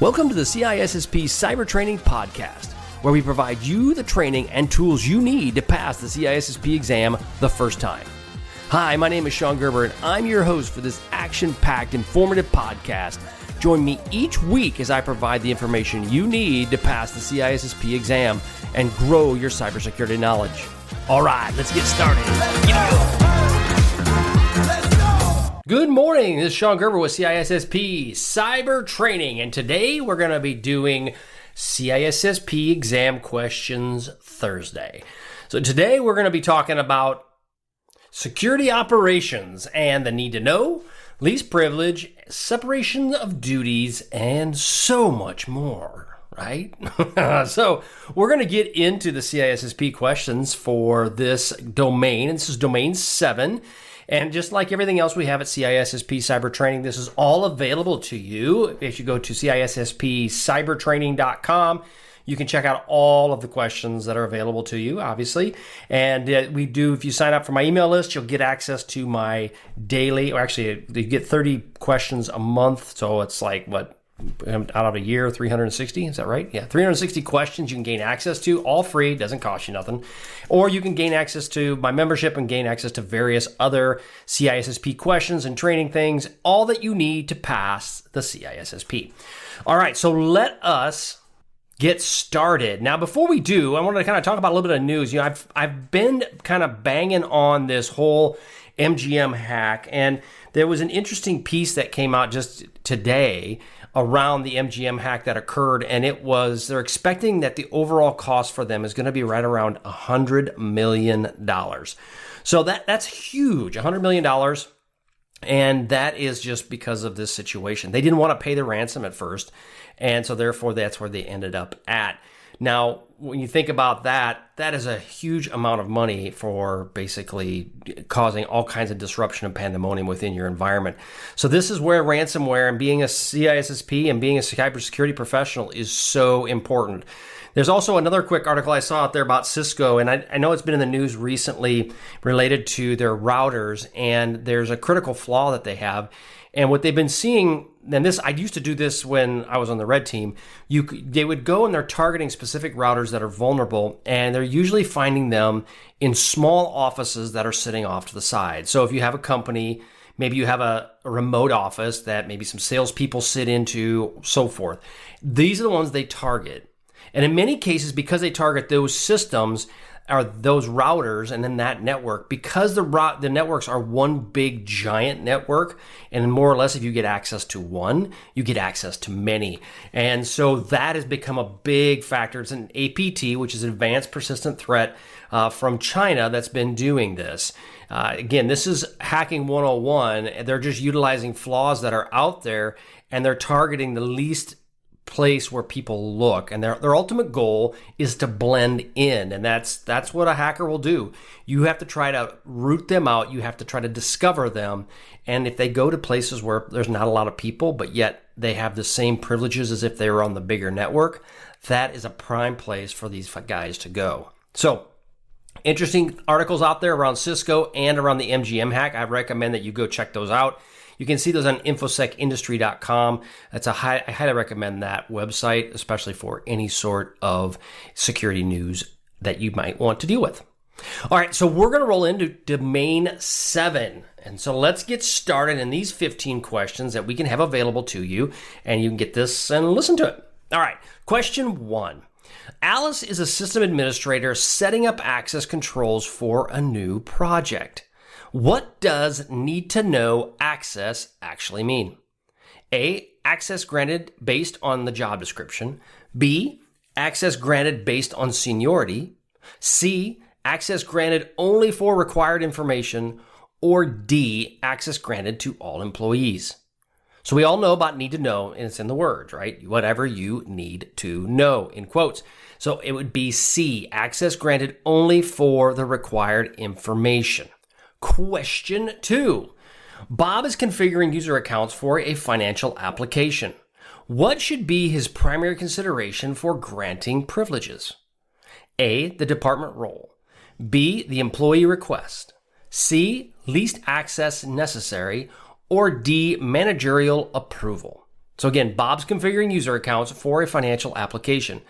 Welcome to the CISSP Cyber Training Podcast, where we provide you the training and tools you need to pass the CISSP exam the first time. Hi, my name is Sean Gerber, and I'm your host for this action-packed, informative podcast. Join me each week as I provide the information you need to pass the CISSP exam and grow your cybersecurity knowledge. All right, let's get started. Good morning, this is Sean Gerber with CISSP Cyber Training, and today we're going to be doing CISSP exam questions Thursday. So today we're going to be talking about security operations and the need to know, least privilege, separation of duties, and so much more, right? So we're going to get into the CISSP questions for this domain, and this is domain 7. And just like everything else we have at CISSP Cyber Training, this is all available to you. If you go to CISSPcybertraining.com, you can check out all of the questions that are available to you, obviously. And we do, if you sign up for my email list, you'll get access to my daily, or actually you get 30 questions a month. So it's like, what, out of a year, 360, is that right? Yeah, 360 questions you can gain access to, all free, doesn't cost you nothing. Or you can gain access to my membership and gain access to various other CISSP questions and training things, all that you need to pass the CISSP. All right, so let us get started. Now, before we do, I want to kind of talk about a little bit of news. You know, I've been kind of banging on this whole MGM hack, and there was an interesting piece that came out just today around the MGM hack that occurred, and they're expecting that the overall cost for them is going to be right around $100 million. So that's huge, $100 million, and that is just because of this situation. They didn't want to pay the ransom at first, and so therefore that's where they ended up at. Now, when you think about that, that is a huge amount of money for basically causing all kinds of disruption and pandemonium within your environment. So this is where ransomware and being a CISSP and being a cybersecurity professional is so important. There's also another quick article I saw out there about Cisco, and I know it's been in the news recently related to their routers, and there's a critical flaw that they have. And what they've been seeing, and I used to do this when I was on the red team, they would go and they're targeting specific routers that are vulnerable, and they're usually finding them in small offices that are sitting off to the side. So if you have a company, maybe you have a remote office that maybe some salespeople sit into, so forth. These are the ones they target. And in many cases, because they target those systems, are those routers and then that network, because the networks are one big giant network, and more or less if you get access to one, you get access to many. And so that has become a big factor. It's an APT, which is an advanced persistent threat from China, that's been doing this. Again, this is hacking 101. They're just utilizing flaws that are out there, and they're targeting the least place where people look, and their ultimate goal is to blend in, and that's what a hacker will do. You have to try to root them out, you have to try to discover them, and if they go to places where there's not a lot of people but yet they have the same privileges as if they were on the bigger network, that is a prime place for these guys to go. So interesting articles out there around Cisco and around the MGM hack. I recommend that you go check those out. You can see those on infosecindustry.com. I highly recommend that website, especially for any sort of security news that you might want to deal with. All right, so we're going to roll into domain 7. And so let's get started in these 15 questions that we can have available to you, and you can get this and listen to it. All right, question 1. Alice is a system administrator setting up access controls for a new project. What does need to know access actually mean? A, access granted based on the job description. B, access granted based on seniority. C, access granted only for required information. Or D, access granted to all employees. So we all know about need to know, and it's in the words, right? Whatever you need to know, in quotes. So it would be C, access granted only for the required information. Question 2. Bob is configuring user accounts for a financial application. What should be his primary consideration for granting privileges? A, the department role. B, the employee request. C, least access necessary. Or D, managerial approval. So again, Bob's configuring user accounts for a financial application.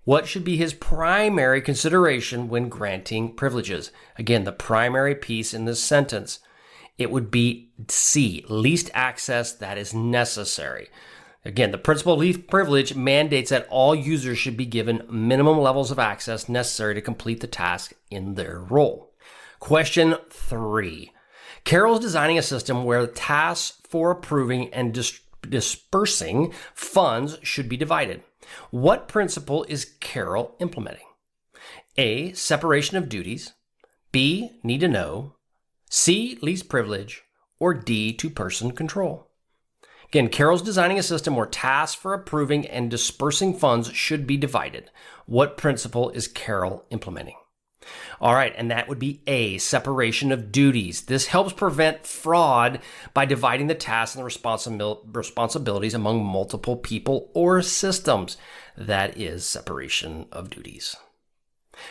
What should be his primary consideration when granting privileges? Again, the primary piece in this sentence, it would be C, least access that is necessary. Again, the principal least privilege mandates that all users should be given minimum levels of access necessary to complete the task in their role. Question 3. Carol's designing a system where the tasks for approving and dispersing funds should be divided. What principle is Carol implementing? A, separation of duties. B, need to know. C, least privilege. Or D, two-person control. Again, Carol's designing a system where tasks for approving and dispersing funds should be divided. What principle is Carol implementing? All right, and that would be A, separation of duties. This helps prevent fraud by dividing the tasks and the responsibilities among multiple people or systems. That is separation of duties.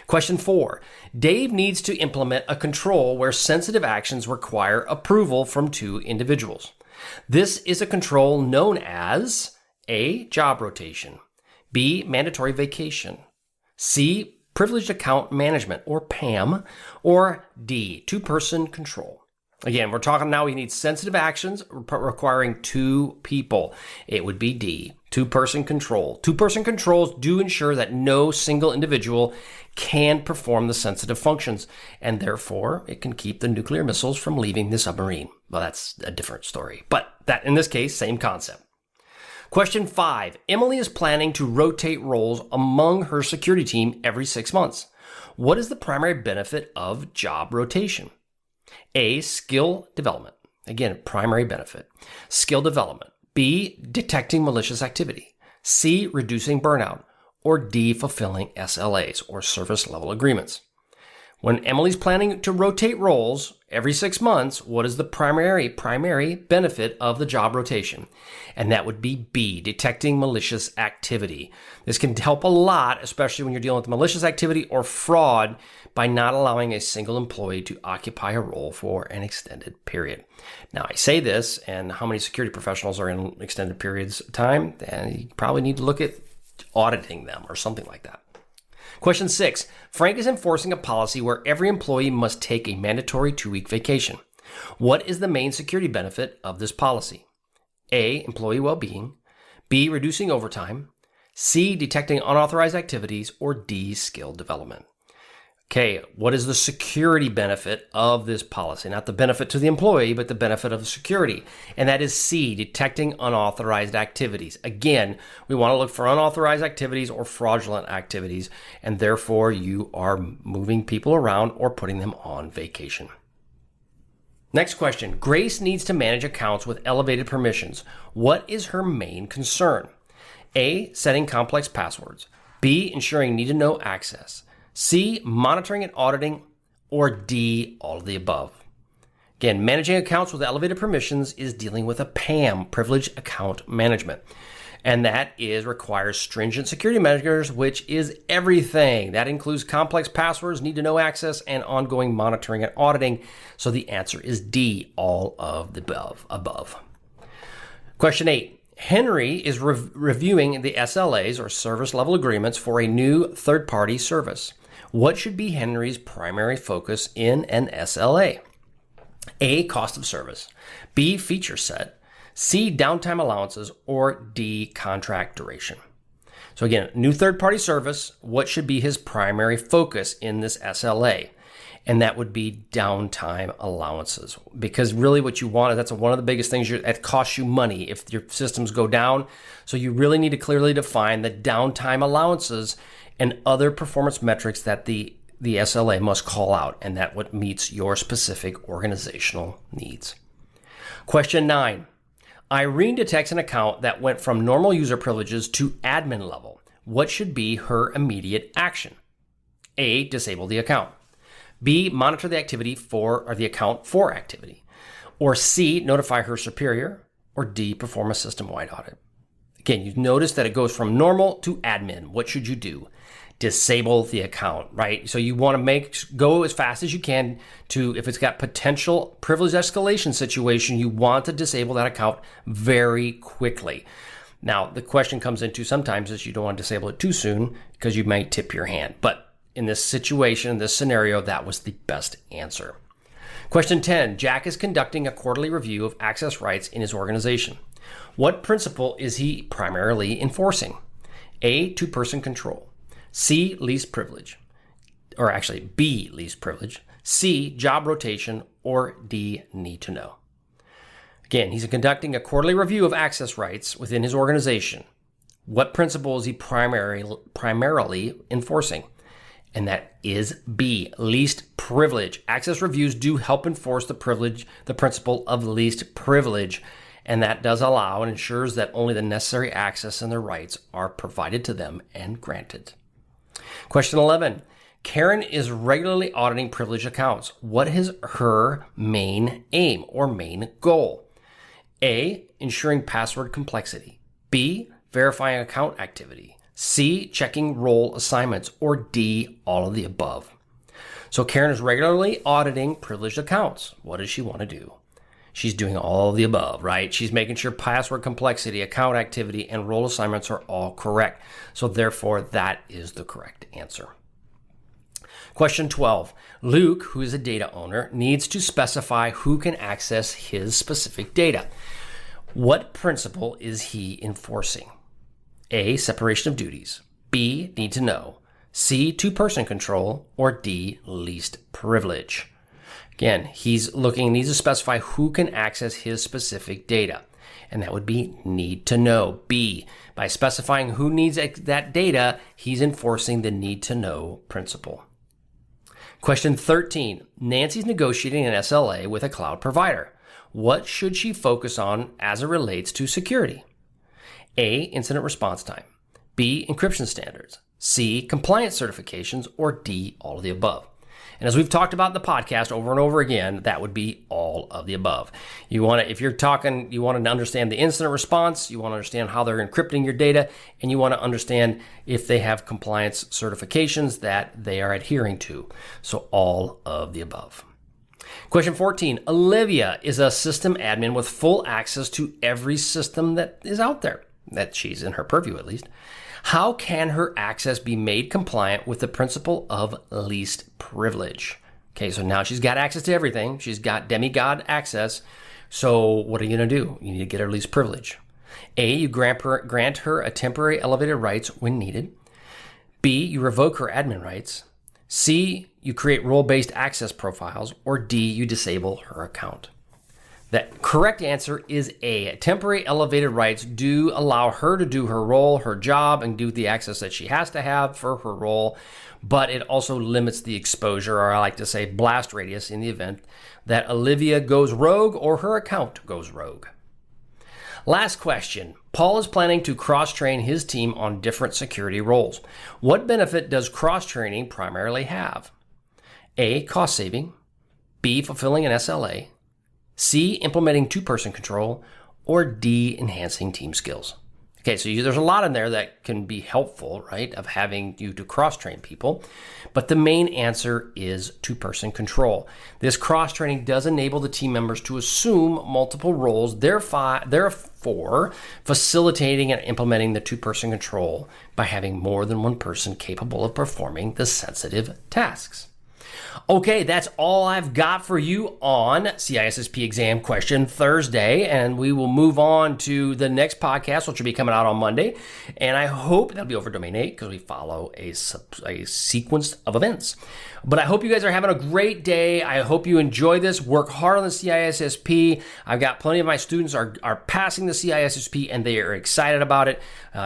Question 4. Dave needs to implement a control where sensitive actions require approval from two individuals. This is a control known as A, job rotation, B, mandatory vacation, C, privileged account management, or PAM, or D, two-person control. Again, we're talking now we need sensitive actions requiring two people. It would be D, two-person control. Two-person controls do ensure that no single individual can perform the sensitive functions, and therefore it can keep the nuclear missiles from leaving the submarine. Well, that's a different story, but that in this case, same concept. Question 5. Emily is planning to rotate roles among her security team every 6 months. What is the primary benefit of job rotation? A, skill development. Again, primary benefit. Skill development. B, detecting malicious activity. C, reducing burnout. Or D, fulfilling SLAs or service level agreements. When Emily's planning to rotate roles every 6 months, what is the primary benefit of the job rotation? And that would be B, detecting malicious activity. This can help a lot, especially when you're dealing with malicious activity or fraud, by not allowing a single employee to occupy a role for an extended period. Now, I say this, and how many security professionals are in extended periods of time? And you probably need to look at auditing them or something like that. Question 6. Frank is enforcing a policy where every employee must take a mandatory 2-week vacation. What is the main security benefit of this policy? A, employee well-being. B, reducing overtime. C, detecting unauthorized activities. Or D, skill development. Okay, what is the security benefit of this policy? Not the benefit to the employee, but the benefit of security. And that is C, detecting unauthorized activities. Again, we want to look for unauthorized activities or fraudulent activities, and therefore you are moving people around or putting them on vacation. Next question. Grace needs to manage accounts with elevated permissions. What is her main concern? A, setting complex passwords. B, ensuring need-to-know access. C, monitoring and auditing, or D, all of the above. Again, managing accounts with elevated permissions is dealing with a PAM, privileged account management. And that requires stringent security measures, which is everything. That includes complex passwords, need-to-know access, and ongoing monitoring and auditing. So the answer is D, all of the above. Question 8. Henry is reviewing the SLAs, or service level agreements, for a new third-party service. What should be Henry's primary focus in an SLA? A, cost of service. B, feature set. C, downtime allowances. Or D, contract duration. So again, new third-party service, what should be his primary focus in this SLA? And that would be downtime allowances. Because really what you want is, that's one of the biggest things that costs you money if your systems go down. So you really need to clearly define the downtime allowances and other performance metrics that the SLA must call out, and that what meets your specific organizational needs. Question 9. Irene detects an account that went from normal user privileges to admin level. What should be her immediate action? A, disable the account. B, monitor the account for activity. Or C, notify her superior. Or D, perform a system-wide audit. Again, you notice that it goes from normal to admin. What should you do? Disable the account, right? So you want to go as fast as you can to, if it's got potential privilege escalation situation, you want to disable that account very quickly. Now, the question comes into sometimes is you don't want to disable it too soon because you might tip your hand. But in this situation, in this scenario, that was the best answer. Question 10, Jack is conducting a quarterly review of access rights in his organization. What principle is he primarily enforcing? A, two-person control. C, least privilege. Or actually, B, least privilege. C, job rotation. Or D, need to know. Again, he's conducting a quarterly review of access rights within his organization. What principle is he primarily enforcing? And that is B, least privilege. Access reviews do help enforce the principle of least privilege, and that does allow and ensures that only the necessary access and their rights are provided to them and granted. Question 11. Karen is regularly auditing privileged accounts. What is her main aim or main goal? A, ensuring password complexity. B, verifying account activity. C, checking role assignments. Or D, all of the above. So Karen is regularly auditing privileged accounts. What does she want to do? She's doing all of the above, right? She's making sure password complexity, account activity, and role assignments are all correct. So therefore, that is the correct answer. Question 12. Luke, who is a data owner, needs to specify who can access his specific data. What principle is he enforcing? A, separation of duties. B, need to know. C, two-person control. Or D, least privilege. Again, he's needs to specify who can access his specific data. And that would be need to know. B, by specifying who needs that data, he's enforcing the need to know principle. Question 13. Nancy's negotiating an SLA with a cloud provider. What should she focus on as it relates to security? A, incident response time. B, encryption standards. C, compliance certifications. Or D, all of the above. And as we've talked about in the podcast over and over again, that would be all of the above. You want to understand the incident response, you want to understand how they're encrypting your data, and you want to understand if they have compliance certifications that they are adhering to. So all of the above. Question 14. Olivia is a system admin with full access to every system that is out there, that she's in her purview at least. How can her access be made compliant with the principle of least privilege? Okay, so now she's got access to everything. She's got demigod access. So what are you going to do? You need to get her least privilege. A, you grant her a temporary elevated rights when needed. B, you revoke her admin rights. C, you create role-based access profiles. Or D, you disable her account. The correct answer is A. Temporary elevated rights do allow her to do her role, her job, and do the access that she has to have for her role, but it also limits the exposure, or I like to say blast radius, in the event that Olivia goes rogue or her account goes rogue. Last question. Paul is planning to cross-train his team on different security roles. What benefit does cross-training primarily have? A, cost saving. B, fulfilling an SLA. C, implementing two-person control. Or D, enhancing team skills. Okay, so there's a lot in there that can be helpful, right, of having you to cross-train people. But the main answer is two-person control. This cross-training does enable the team members to assume multiple roles, therefore facilitating and implementing the two-person control by having more than one person capable of performing the sensitive tasks. Okay, that's all I've got for you on CISSP exam question Thursday, and we will move on to the next podcast, which will be coming out on Monday, and I hope that'll be over Domain 8 because we follow a sequence of events. But I hope you guys are having a great day. I hope you enjoy this. Work hard on the CISSP. I've got plenty of my students are passing the CISSP, and they are excited about it.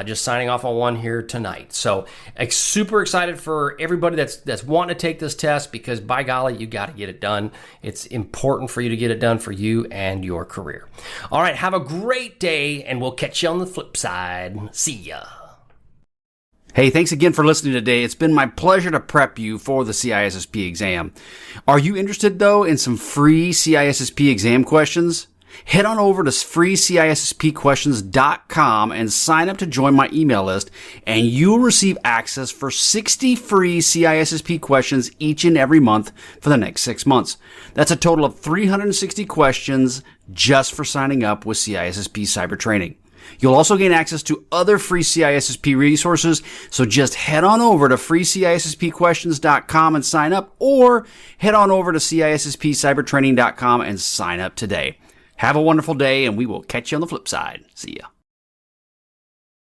Just signing off on one here tonight. So super excited for everybody that's wanting to take this test, because by golly, you got to get it done. It's important for you to get it done for you and your career. All right, have a great day, and we'll catch you on the flip side. See ya. Hey, thanks again for listening today. It's been my pleasure to prep you for the CISSP exam. Are you interested, though, in some free CISSP exam questions? Head on over to freecisspquestions.com and sign up to join my email list, and you'll receive access for 60 free CISSP questions each and every month for the next 6 months. That's a total of 360 questions just for signing up with CISSP Cyber Training. You'll also gain access to other free CISSP resources, so just head on over to freecisspquestions.com and sign up, or head on over to CISSPcybertraining.com and sign up today. Have a wonderful day, and we will catch you on the flip side. See ya.